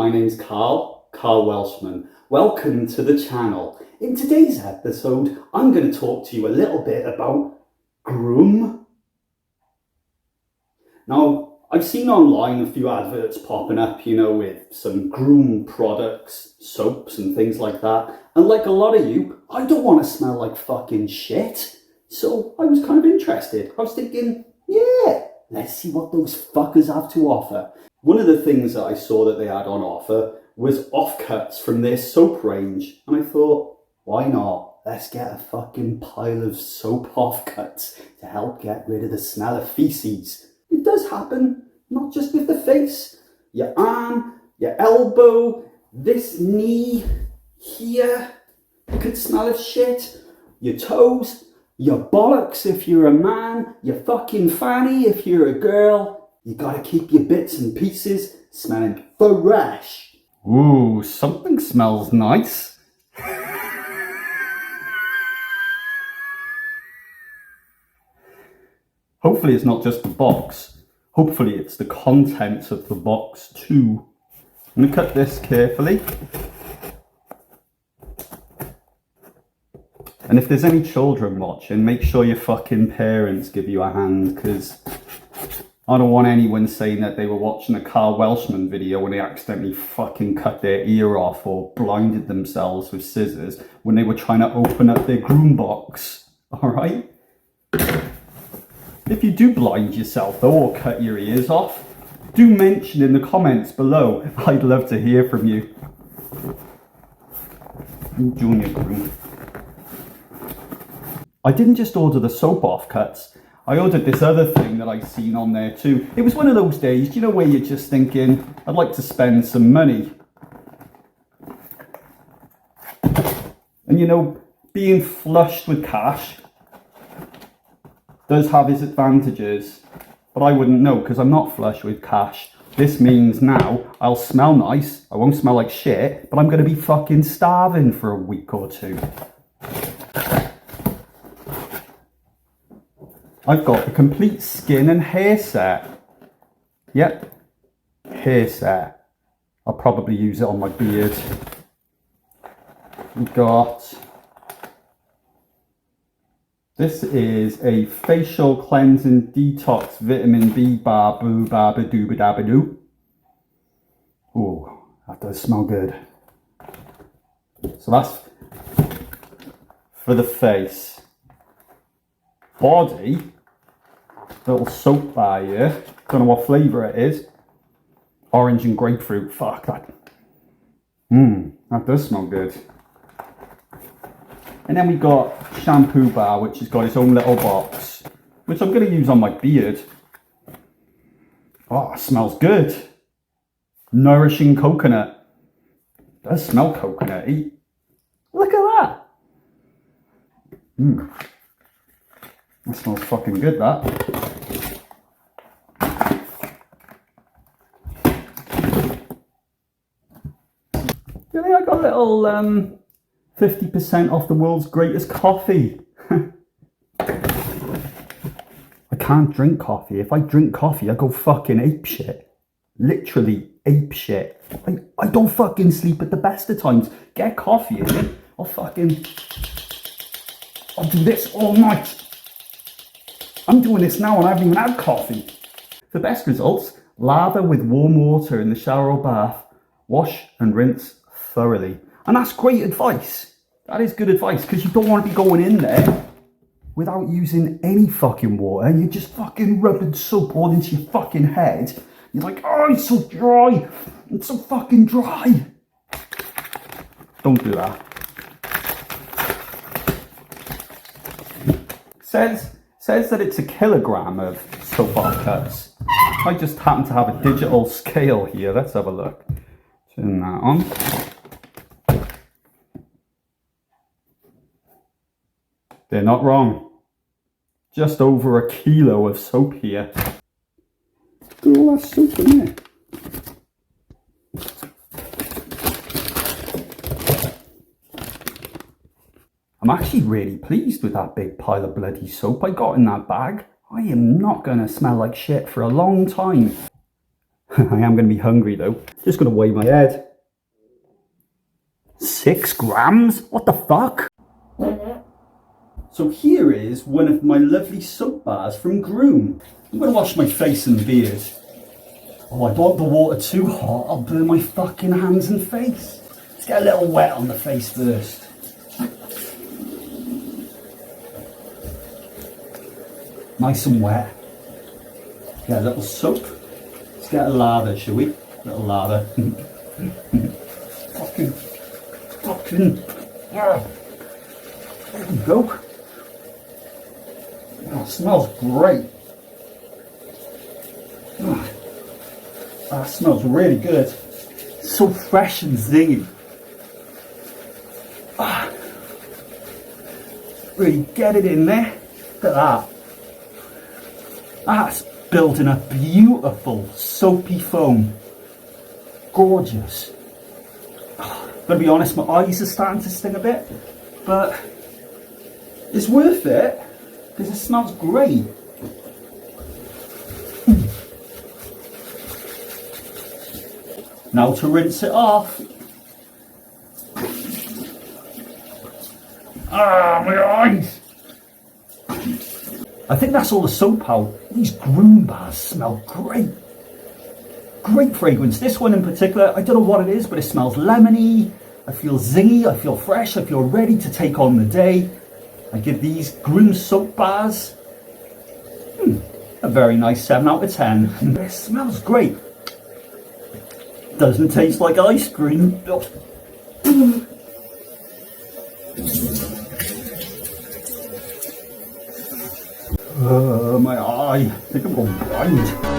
my name's Karl Welshman. Welcome to the channel. In today's episode, I'm going to talk to you a little bit about Gruum. Now, I've seen online a few adverts popping up, with some Gruum products, soaps and things like that. And like a lot of you, I don't want to smell like fucking shit. So I was kind of interested. I was thinking, yeah, let's see what those fuckers have to offer. One of the things that I saw that they had on offer was offcuts from their soap range. And I thought, why not? Let's get a fucking pile of soap offcuts to help get rid of the smell of feces. It does happen, not just with the face. Your arm, your elbow, this knee here could smell of shit. Your toes, your bollocks if you're a man, your fucking fanny if you're a girl. You gotta keep your bits and pieces smelling fresh. Ooh, something smells nice. Hopefully it's not just the box. Hopefully it's the contents of the box too. I'm gonna cut this carefully. And if there's any children watching, make sure your fucking parents give you a hand, because I don't want anyone saying that they were watching a Karl Welshman video when they accidentally fucking cut their ear off or blinded themselves with scissors when they were trying to open up their Gruum box. Alright? If you do blind yourself though, or cut your ears off, do mention in the comments below. I'd love to hear from you. Junior Gruum. I didn't just order the soap offcuts. I ordered this other thing that I've seen on there too. It was one of those days, where you're just thinking, I'd like to spend some money. And being flushed with cash does have its advantages, but I wouldn't know because I'm not flush with cash. This means now I'll smell nice, I won't smell like shit, but I'm going to be fucking starving for a week or two. I've got the complete skin and hair set. Yep, hair set. I'll probably use it on my beard. We've got... This is a facial cleansing detox vitamin B bar boo barba dooba dabba doo. Ooh, that does smell good. So that's for the face. Body, little soap bar here. Don't know what flavour it is. Orange and grapefruit. Fuck that. That does smell good. And then we got shampoo bar, which has got its own little box, which I'm going to use on my beard. Oh, it smells good. Nourishing coconut. It does smell coconutty. Look at that. That smells fucking good, that. I got a little 50% off the world's greatest coffee. I can't drink coffee. If I drink coffee, I go fucking apeshit. Literally apeshit. I don't fucking sleep at the best of times. Get coffee in. I'll do this all night. I'm doing this now and I haven't even had coffee. For best results, lather with warm water in the shower or bath. Wash and rinse thoroughly. And that's great advice. That is good advice, because you don't want to be going in there without using any fucking water and you're just fucking rubbing soap all into your fucking head. You're like, oh, it's so dry. It's so fucking dry. Don't do that. Says that it's a kilogram of soap offcuts. I just happen to have a digital scale here. Let's have a look. Turn that on. They're not wrong. Just over a kilo of soap here. Look at all that soap in there. I'm actually really pleased with that big pile of bloody soap I got in that bag. I am not going to smell like shit for a long time. I am going to be hungry though. Just going to weigh my head. 6 grams? What the fuck? So here is one of my lovely soap bars from Gruum. I'm going to wash my face and beard. Oh, I don't want the water too hot. I'll burn my fucking hands and face. Let's get a little wet on the face first. Nice and wet. Get a little soap. Let's get a lather, shall we? A little lather. fucking. Yeah. There we go. Oh, it smells great. Oh, that smells really good. So fresh and zingy. Ah, really get it in there. Look at that. That's building a beautiful soapy foam. Gorgeous. Oh, gotta be honest, my eyes are starting to sting a bit, but it's worth it because it smells great. Now to rinse it off. Ah, my eyes! I think that's all the soap out. These Gruum bars smell great. Great fragrance. This one in particular, I don't know what it is, but it smells lemony. I feel zingy, I feel fresh, I feel ready to take on the day. I give these Gruum soap bars a very nice 7 out of 10. It smells great. Doesn't taste like ice cream. My eye. I think I'm going blind.